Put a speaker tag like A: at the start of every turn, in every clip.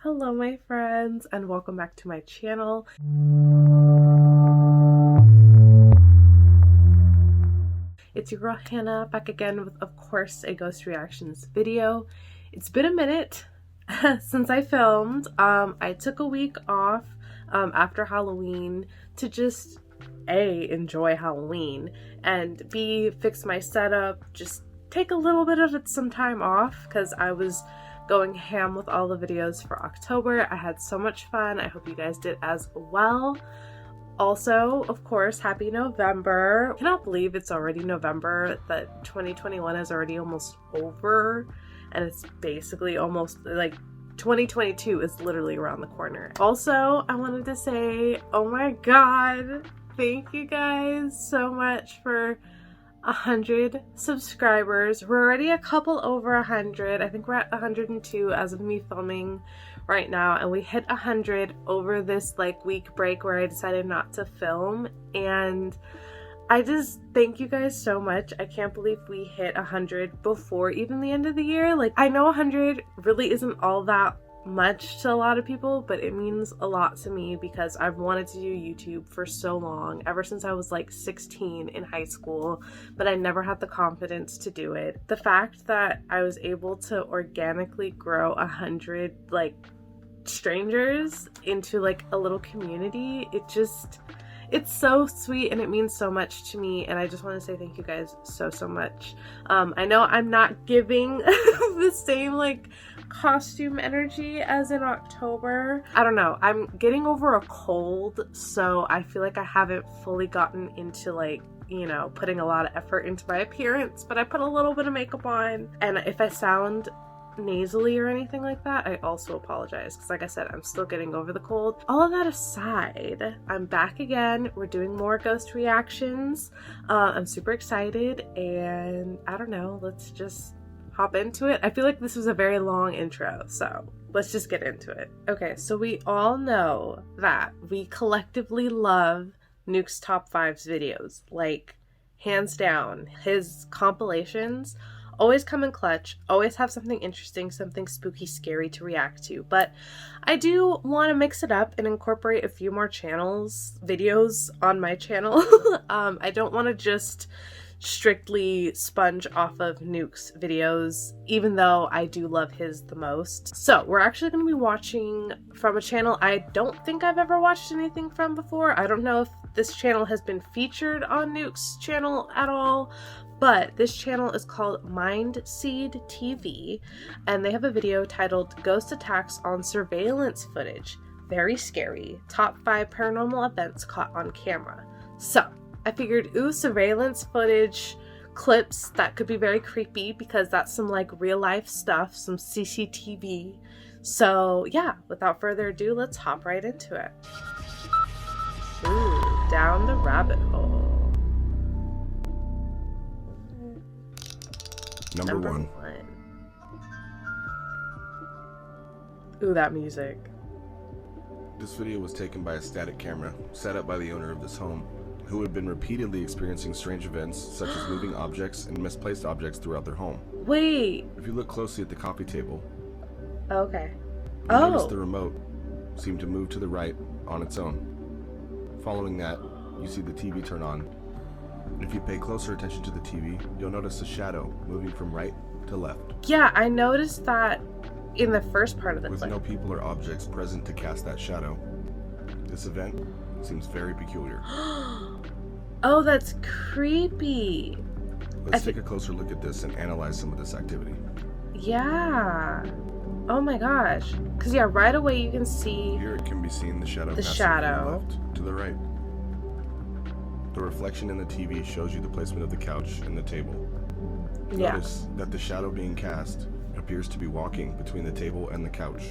A: Hello my friends and welcome back to my channel. It's your girl Hannah back again with, of course, a ghost reactions video. It's been a minute since I filmed. I took a week off after Halloween to just A, enjoy Halloween, and B, fix my setup, just take a little bit of some time off because I was going ham with all the videos for October. I had so much fun. I hope you guys did as well. Also, of course, happy November. I cannot believe it's already November, that 2021 is already almost over, and it's basically almost like 2022 is literally around the corner. Also, I wanted to say, oh my god, thank you guys so much for 100 subscribers. We're already a couple over 100. I think we're at 102 as of me filming right now, and we hit 100 over this week break where I decided not to film, and I just thank you guys so much. I can't believe we hit 100 before even the end of the year. I know 100 really isn't all that much to a lot of people, but it means a lot to me because I've wanted to do YouTube for so long, ever since I was 16 in high school, but I never had the confidence to do it. The fact that I was able to organically grow 100 strangers into a little community, it's so sweet and it means so much to me, and I just want to say thank you guys so much. I know I'm not giving the same costume energy as in October. I don't know, I'm getting over a cold, so I feel like I haven't fully gotten into putting a lot of effort into my appearance, but I put a little bit of makeup on, and if I sound nasally or anything like that, I also apologize because like I said, I'm still getting over the cold. All of that aside, I'm back again. We're doing more ghost reactions. I'm super excited, and I don't know, let's just hop into it. I feel like this was a very long intro, so let's just get into it. Okay, so we all know that we collectively love Nuke's Top 5s videos, hands down. His compilations always come in clutch, always have something interesting, something spooky, scary to react to. But I do want to mix it up and incorporate a few more videos on my channel. I don't want to just strictly sponge off of Nuke's videos, even though I do love his the most. So we're actually going to be watching from a channel I don't think I've ever watched anything from before. I don't know if this channel has been featured on Nuke's channel at all, but this channel is called MindSeedTV, and they have a video titled Ghost Attacks on Surveillance Footage. Very scary. Top 5 paranormal events caught on camera. So I figured, ooh, surveillance footage clips, that could be very creepy because that's some real life stuff, some CCTV. So yeah, without further ado, let's hop right into it. Ooh, down the rabbit hole.
B: Number one.
A: Ooh, that music.
B: This video was taken by a static camera set up by the owner of this home, who had been repeatedly experiencing strange events such as moving objects and misplaced objects throughout their home.
A: Wait.
B: If you look closely at the coffee table,
A: okay.
B: You notice the remote seemed to move to the right on its own. Following that, you see the TV turn on. If you pay closer attention to the TV, you'll notice a shadow moving from right to left. Yeah,
A: I noticed that in the first part of the
B: clip.
A: clip.
B: With no people or objects present to cast that shadow. This event seems very peculiar.
A: Oh, that's creepy.
B: Let's take a closer look at this and analyze some of this activity.
A: Yeah. Oh my gosh. Because yeah, right away you can see.
B: Here it can be seen the shadow.
A: The
B: passing
A: shadow.
B: From the left to the right. The reflection in the TV shows you the placement of the couch and the table.
A: Yeah.
B: Notice that the shadow being cast appears to be walking between the table and the couch.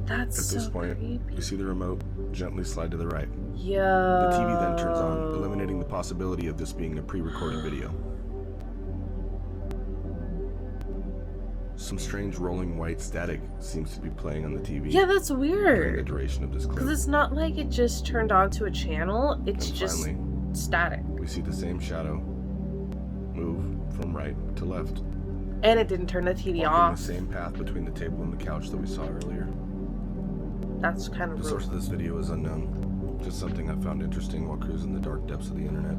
A: That's
B: At this
A: so
B: point,
A: creepy.
B: you see the remote gently slide to the right.
A: Yo.
B: The TV then turns on, eliminating the possibility of this being a pre-recorded video. Some strange rolling white static seems to be playing on the TV.
A: Yeah, that's
B: During the
A: weird.
B: duration of this clip.
A: Because it's not like it just turned on to a channel. It's
B: And
A: just
B: finally,
A: static.
B: we see the same shadow move from right to left.
A: And it didn't turn the TV
B: walking
A: off.
B: the same path between the table and the couch that we saw earlier.
A: that's kind of
B: The source of this video is unknown. Just something I found interesting while cruising the dark depths of the internet.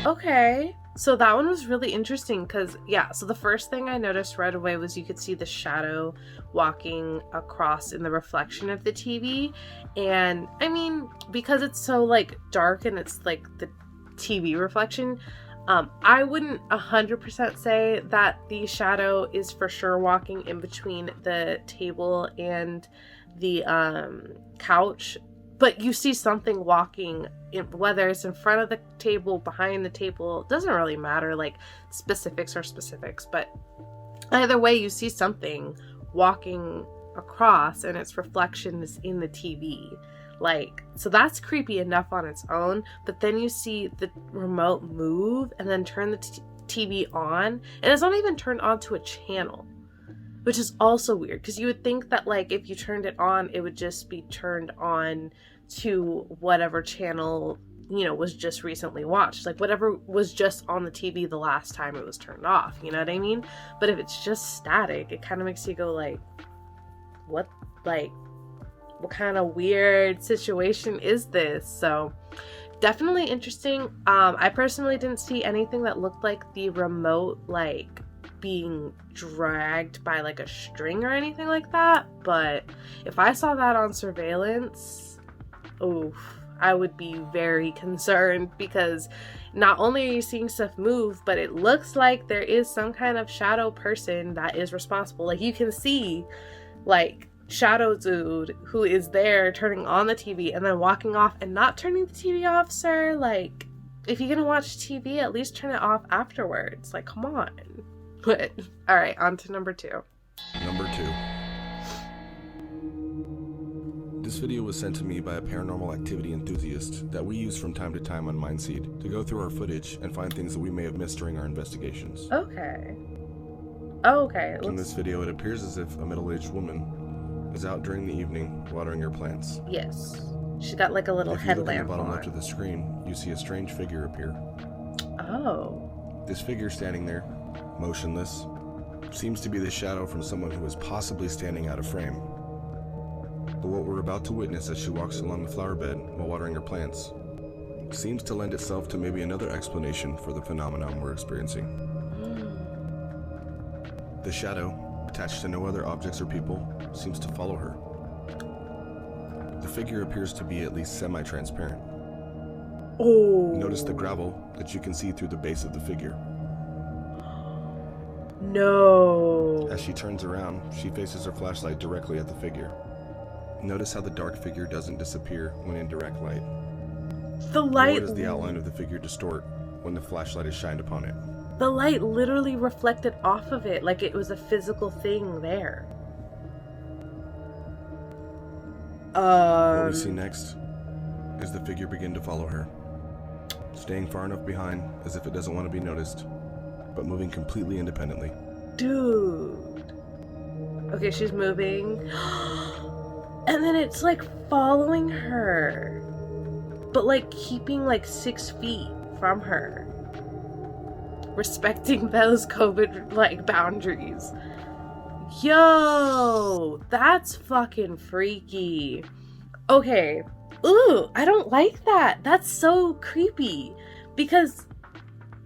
A: Okay, so that one was really interesting because, yeah, so the first thing I noticed right away was you could see the shadow walking across in the reflection of the TV. And I mean, because it's so like dark and it's like the TV reflection, I wouldn't 100% say that the shadow is for sure walking in between the table and the couch. But you see something walking, whether it's in front of the table, behind the table, doesn't really matter. Like, specifics are specifics. But either way, you see something walking across and its reflection is in the TV. Like, so that's creepy enough on its own. But then you see the remote move and then turn the TV on. And it's not even turned on to a channel, which is also weird, because you would think that, like, if you turned it on, it would just be turned on to whatever channel, you know, was just recently watched. Like, whatever was just on the TV the last time it was turned off, you know what I mean? But if it's just static, it kind of makes you go, like, what kind of weird situation is this? So, definitely interesting. I personally didn't see anything that looked like the remote, like, being dragged by like a string or anything like that, but if I saw that on surveillance, I would be very concerned, because not only are you seeing stuff move, but it looks like there is some kind of shadow person that is responsible. Like, you can see like shadow dude who is there turning on the TV and then walking off and not turning the TV off, sir. Like, if you're gonna watch TV, at least turn it off afterwards. Like, come on. But, alright, on to number 2.
B: Number 2. This video was sent to me by a paranormal activity enthusiast that we use from time to time on MindSeed to go through our footage and find things that we may have missed during our investigations.
A: Okay.
B: In this video, it appears as if a middle-aged woman is out during the evening watering her plants.
A: Yes. She's got like a little headlamp on.
B: If you look at the bottom left of the screen, you see a strange figure appear.
A: Oh.
B: This figure standing there, motionless, seems to be the shadow from someone who is possibly standing out of frame. But what we're about to witness as she walks along the flower bed while watering her plants seems to lend itself to maybe another explanation for the phenomenon we're experiencing. The shadow, attached to no other objects or people, seems to follow her. The figure appears to be at least semi-transparent.
A: Oh.
B: Notice the gravel that you can see through the base of the figure.
A: No.
B: As she turns around, she faces her flashlight directly at the figure. Notice how the dark figure doesn't disappear when in direct light.
A: The light...
B: Nor does the outline of the figure distort when the flashlight is shined upon it.
A: The light literally reflected off of it like it was a physical thing there.
B: What we see next is the figure begin to follow her, staying far enough behind as if it doesn't want to be noticed, but moving completely independently.
A: Dude. Okay, she's moving. And then it's like following her, but like keeping like 6 feet from her, respecting those COVID like boundaries. Yo, that's fucking freaky. Okay. Ooh, I don't like that. That's so creepy. Because,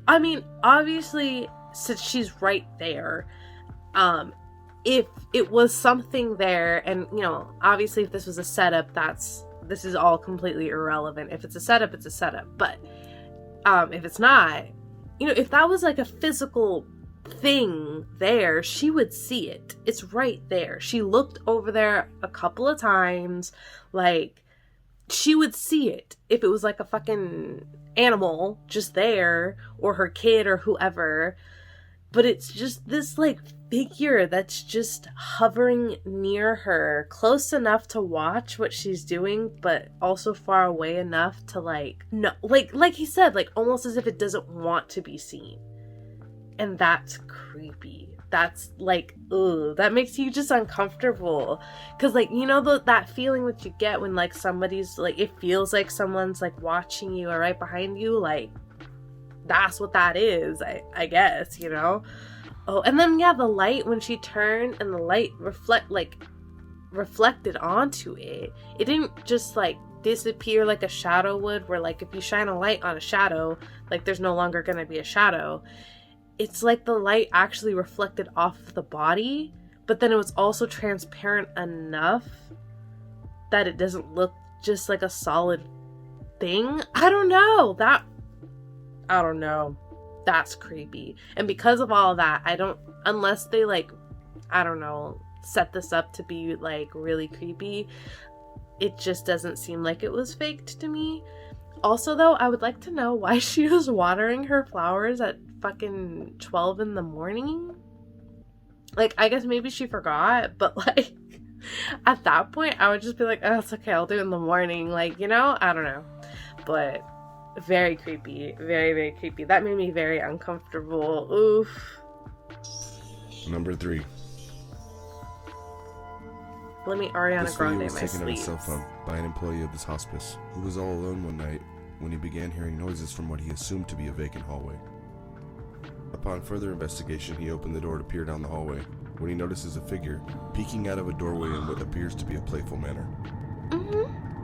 A: I mean, obviously, since she's right there, if it was something there, and, you know, obviously if this was a setup, this is all completely irrelevant. If it's a setup, it's a setup. But, if it's not, you know, if that was like a physical thing there, she would see it. It's right there. She looked over there a couple of times. Like, she would see it if it was like a fucking animal just there, or her kid or whoever. But it's just this like figure that's just hovering near her, close enough to watch what she's doing, but also far away enough to like, no, like he said, like almost as if it doesn't want to be seen. And that's creepy. That's like, ugh, that makes you just uncomfortable. Cause like, you know, that feeling that you get when like somebody's like, it feels like someone's like watching you or right behind you. Like, that's what that is, I guess, you know? Oh, and then yeah, the light, when she turned and the light reflect, like, reflected onto it. It didn't just like disappear like a shadow would, where like if you shine a light on a shadow, like there's no longer going to be a shadow. It's like the light actually reflected off of the body, but then it was also transparent enough that it doesn't look just like a solid thing. I don't know. That's creepy. And because of all of that, unless they like, I don't know, set this up to be like really creepy, it just doesn't seem like it was faked to me. Also though, I would like to know why she was watering her flowers at fucking 12 in the morning. Like, I guess maybe she forgot, but like at that point I would just be like, oh, it's okay, I'll do it in the morning, like, you know, I don't know. But very creepy, very, very creepy. That made me very uncomfortable. Oof.
B: Number 3.
A: Let me Ariana Grande my
B: This video was taken on his
A: sleeves.
B: cell phone by an employee of this hospice who was all alone one night when he began hearing noises from what he assumed to be a vacant hallway. Upon further investigation, he opened the door to peer down the hallway when he notices a figure peeking out of a doorway in what appears to be a playful manner.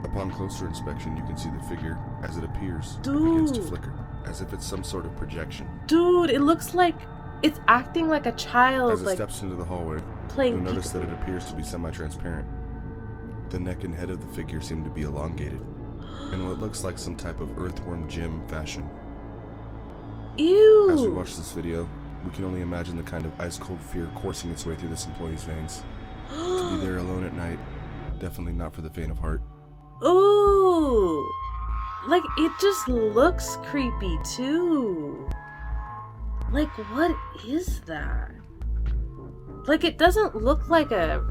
B: Upon closer inspection, you can see the figure, as it appears, begins to flicker, as if it's some sort of projection.
A: Dude, it looks like it's acting like a child.
B: As it
A: like
B: steps into the hallway,
A: playing
B: you'll notice that
A: peekaboo.
B: it appears to be semi-transparent. The neck and head of the figure seem to be elongated, in what looks like some type of earthworm gem fashion.
A: Ew.
B: As we watch this video, we can only imagine the kind of ice-cold fear coursing its way through this employee's veins. To be there alone at night, definitely not for the faint of heart.
A: Ooh. Like, it just looks creepy too. Like, what is that? Like, it doesn't look like a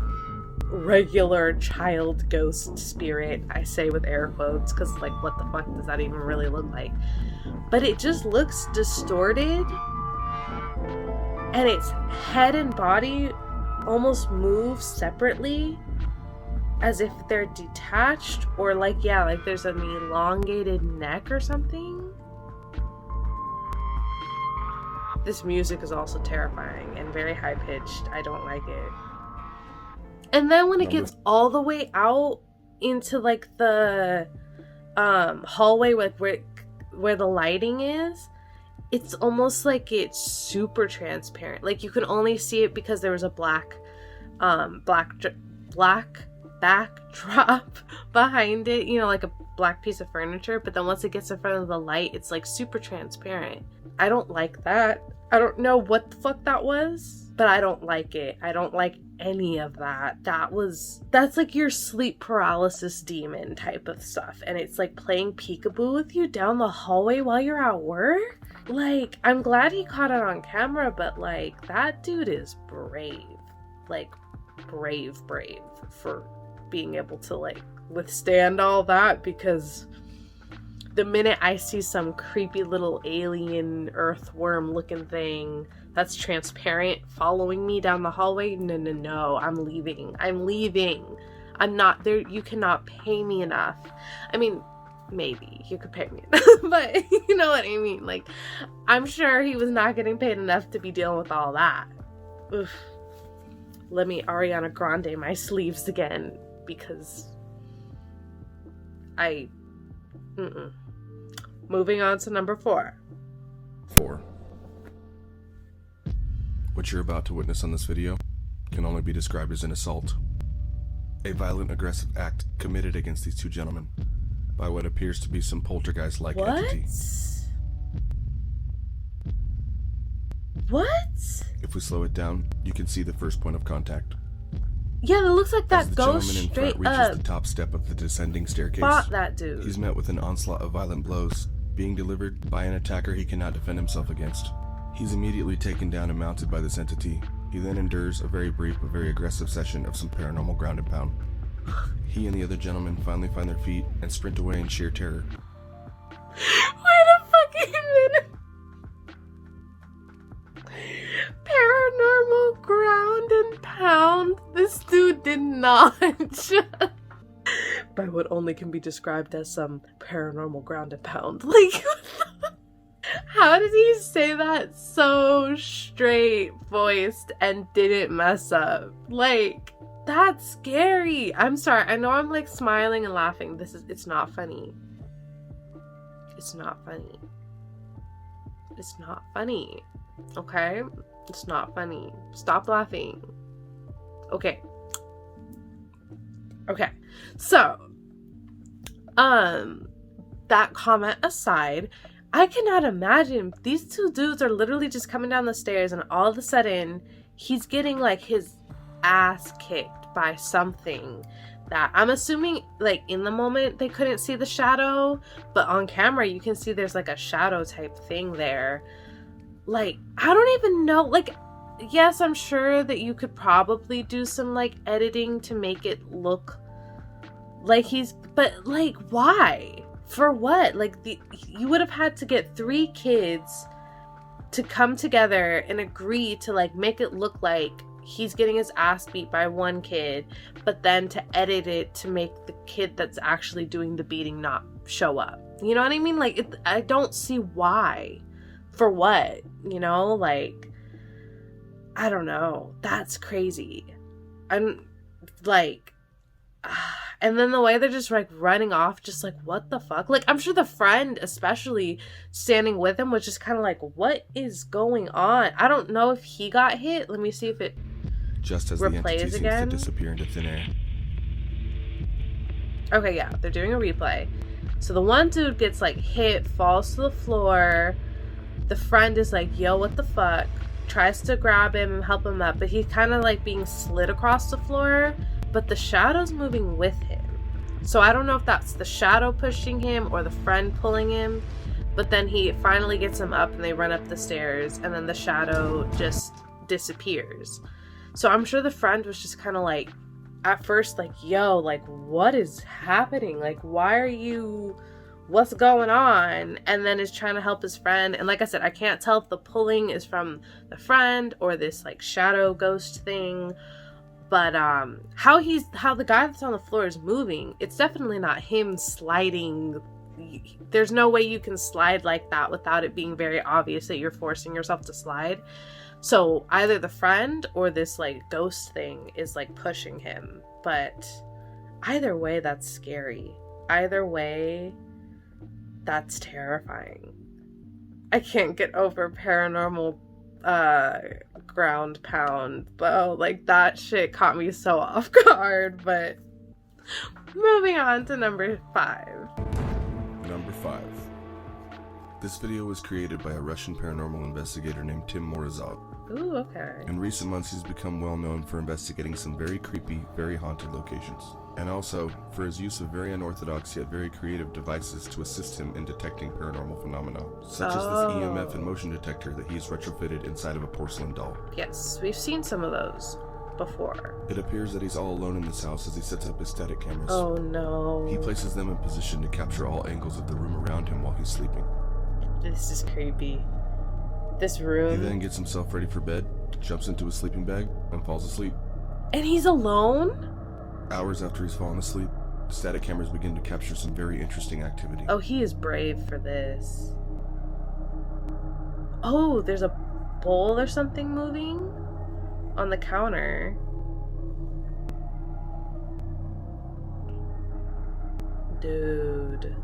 A: regular child ghost spirit, I say with air quotes, because, like, what the fuck does that even really look like? But it just looks distorted, and its head and body almost move separately, as if they're detached, or like, yeah, like there's an elongated neck or something. This music is also terrifying and very high-pitched. I don't like it. And then when it gets all the way out into like the hallway with where the lighting is, it's almost like it's super transparent. Like you can only see it because there was a black backdrop behind it, you know, like a black piece of furniture. But then once it gets in front of the light, it's like super transparent. I don't like that. I don't know what the fuck that was, but I don't like it. I don't like any of that. That's like your sleep paralysis demon type of stuff. And it's like playing peekaboo with you down the hallway while you're at work. Like, I'm glad he caught it on camera, but like, that dude is brave. Like, brave for being able to like withstand all that, because the minute I see some creepy little alien earthworm looking thing that's transparent following me down the hallway, no, I'm leaving. I'm not there. You cannot pay me enough. I mean, maybe you could pay me enough, but you know what I mean? Like, I'm sure he was not getting paid enough to be dealing with all that. Oof. Let me Ariana Grande my sleeves again, because Moving on to number 4.
B: 4. What you're about to witness on this video can only be described as an assault. A violent, aggressive act committed against these two gentlemen by what appears to be some poltergeist-like entity.
A: What?
B: If we slow it down, you can see the first point of contact.
A: Yeah, it looks like that goes
B: As the gentleman in
A: straight
B: front reaches
A: up.
B: the top step of the descending staircase,
A: Fought that dude.
B: he's met with an onslaught of violent blows, being delivered by an attacker he cannot defend himself against. He's immediately taken down and mounted by this entity. He then endures a very brief but very aggressive session of some paranormal ground and pound. He and the other gentlemen finally find their feet and sprint away in sheer terror.
A: Wait a fucking minute. Paranormal ground and pound. This dude did not by what only can be described as some paranormal ground and pound. Like, how did he say that so straight voiced and didn't mess up? Like, That's scary. I'm sorry. I know I'm like smiling and laughing. It's not funny. It's not funny. It's not funny. Okay? It's not funny. Stop laughing. Okay. Okay. So, that comment aside, I cannot imagine these two dudes are literally just coming down the stairs and all of a sudden he's getting like his ass kicked by something that I'm assuming like in the moment they couldn't see the shadow, but on camera you can see there's like a shadow type thing there. Like, I don't even know, like, yes, I'm sure that you could probably do some like editing to make it look like but like, why? For what? Like, you would have had to get 3 kids to come together and agree to like make it look like he's getting his ass beat by one kid, but then to edit it to make the kid that's actually doing the beating not show up. You know what I mean? Like, I don't see why. For what? You know, like, I don't know. That's crazy. I'm like, and then the way they're just like running off, just like, what the fuck? Like, I'm sure the friend, especially standing with him, was just kind of like, what is going on? I don't know if he got hit. Let me see if it
B: just as the entity seems to disappear into thin air.
A: Okay, yeah, they're doing a replay. So the one dude gets like hit, falls to the floor. The friend is like, yo, what the fuck? Tries to grab him and help him up, but he's kind of like being slid across the floor, but the shadow's moving with him. So I don't know if that's the shadow pushing him or the friend pulling him, but then he finally gets him up and they run up the stairs and then the shadow just disappears. So I'm sure the friend was just kind of like, at first, like, yo, like, what is happening? Like, what's going on? And then is trying to help his friend. And like I said, I can't tell if the pulling is from the friend or this like shadow ghost thing. But how the guy that's on the floor is moving, it's definitely not him sliding. There's no way you can slide like that without it being very obvious that you're forcing yourself to slide. So either the friend or this like ghost thing is like pushing him. But either way, that's scary. Either way, that's terrifying. I can't get over paranormal ground pound though. Like, that shit caught me so off guard. But moving on to number 5.
B: Number 5. This video was created by a Russian paranormal investigator named Tim Morozov.
A: Ooh, okay.
B: In recent months, he's become well known for investigating some very creepy, very haunted locations, and also for his use of very unorthodox yet very creative devices to assist him in detecting paranormal phenomena, such as this EMF and motion detector that he's retrofitted inside of a porcelain doll.
A: Yes, we've seen some of those before.
B: It appears that he's all alone in this house as he sets up his static cameras.
A: Oh no.
B: He places them in position to capture all angles of the room around him while he's sleeping.
A: This is creepy. This room.
B: He then gets himself ready for bed, jumps into his sleeping bag, and falls asleep.
A: And he's alone?
B: Hours after he's fallen asleep, the static cameras begin to capture some very interesting activity.
A: Oh, he is brave for this. Oh, there's a bowl or something moving on the counter. Dude.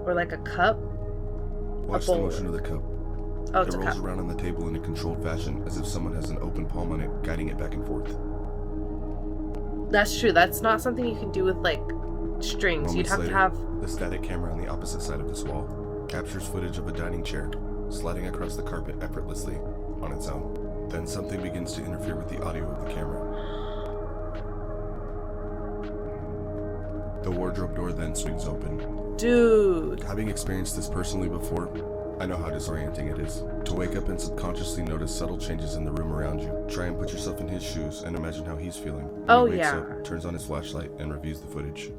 A: Or like a cup.
B: Watch the motion of the cup.
A: Oh, it's
B: it
A: a
B: rolls
A: cup.
B: around on the table in a controlled fashion, as if someone has an open palm on it, guiding it back and forth.
A: That's true. That's not something you can do with like strings.
B: Moments
A: You'd have
B: later,
A: to have.
B: The static camera on the opposite side of this wall captures footage of a dining chair sliding across the carpet effortlessly on its own. Then something begins to interfere with the audio of the camera. The wardrobe door then swings open.
A: Dude.
B: Having experienced this personally before, I know how disorienting it is. To wake up and subconsciously notice subtle changes in the room around you. Try and put yourself in his shoes and imagine how he's feeling. When
A: Oh,
B: he wakes
A: yeah.
B: up, turns on his flashlight, and reviews the footage.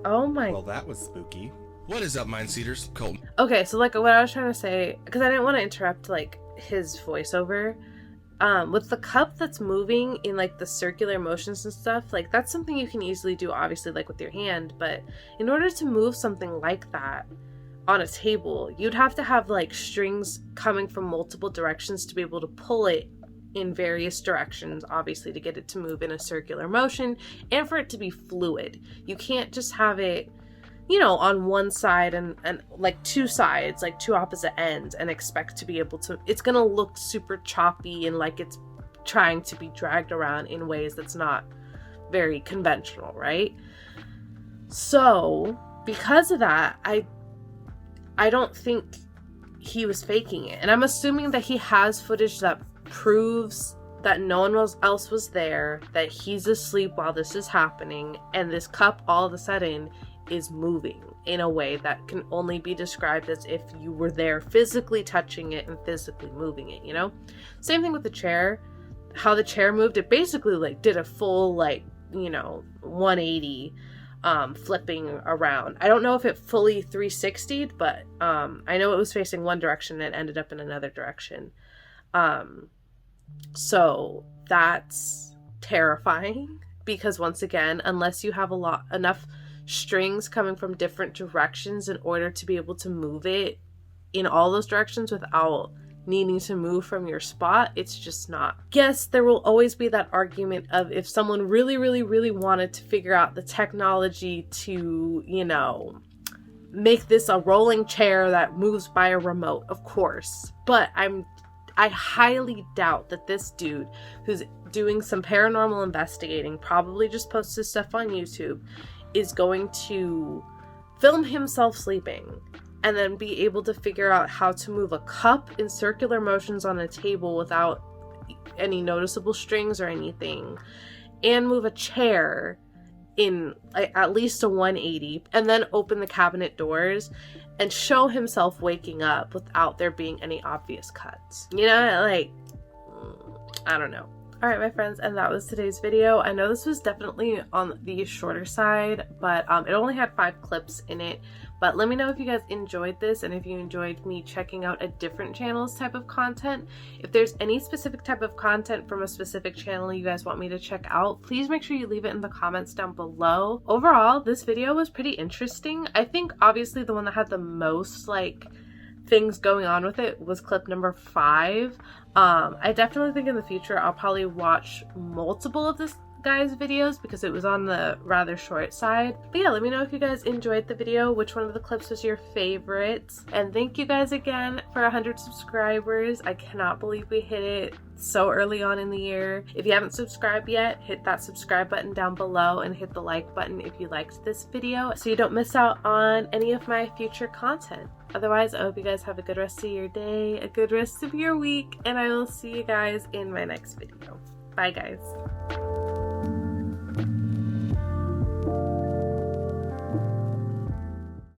A: Oh my.
C: Well, that was spooky.
B: What is up, MindSeeders? Colton.
A: Okay, so like what I was trying to say, because I didn't want to interrupt like his voiceover. With the cup that's moving in like the circular motions and stuff, like that's something you can easily do, obviously, like with your hand. But in order to move something like that on a table, you'd have to have like strings coming from multiple directions to be able to pull it in various directions, obviously, to get it to move in a circular motion and for it to be fluid. You can't just have it, you know, on one side and like two sides, like two opposite ends, and expect to be able to, it's gonna look super choppy and like it's trying to be dragged around in ways that's not very conventional, right? So because of that, I don't think he was faking it. And I'm assuming that he has footage that proves that no one else was there, that he's asleep while this is happening, and this cup all of a sudden is moving in a way that can only be described as if you were there physically touching it and physically moving it, you know? Same thing with the chair. How the chair moved, it basically like did a full like, you know, 180 flipping around. I don't know if it fully 360'd, but I know it was facing one direction and ended up in another direction. So that's terrifying because once again, unless you have enough strings coming from different directions in order to be able to move it in all those directions without needing to move from your spot, it's just not. Yes, there will always be that argument of if someone really, really, really wanted to figure out the technology to, you know, make this a rolling chair that moves by a remote, of course. But I highly doubt that this dude who's doing some paranormal investigating, probably just posts his stuff on YouTube, is going to film himself sleeping and then be able to figure out how to move a cup in circular motions on a table without any noticeable strings or anything, and move a chair in at least a 180, and then open the cabinet doors and show himself waking up without there being any obvious cuts. You know, like, I don't know. Alright, my friends, and that was today's video. I know this was definitely on the shorter side, but it only had 5 clips in it. But let me know if you guys enjoyed this and if you enjoyed me checking out a different channel's type of content. If there's any specific type of content from a specific channel you guys want me to check out, please make sure you leave it in the comments down below. Overall, this video was pretty interesting. I think obviously the one that had the most like things going on with it was clip number 5. I definitely think in the future I'll probably watch multiple of this guy's videos because it was on the rather short side. But yeah, let me know if you guys enjoyed the video, which one of the clips was your favorite. And thank you guys again for 100 subscribers. I cannot believe we hit it so early on in the year. If you haven't subscribed yet, hit that subscribe button down below and hit the like button if you liked this video so you don't miss out on any of my future content. Otherwise, I hope you guys have a good rest of your day, a good rest of your week, and I will see you guys in my next video. Bye guys.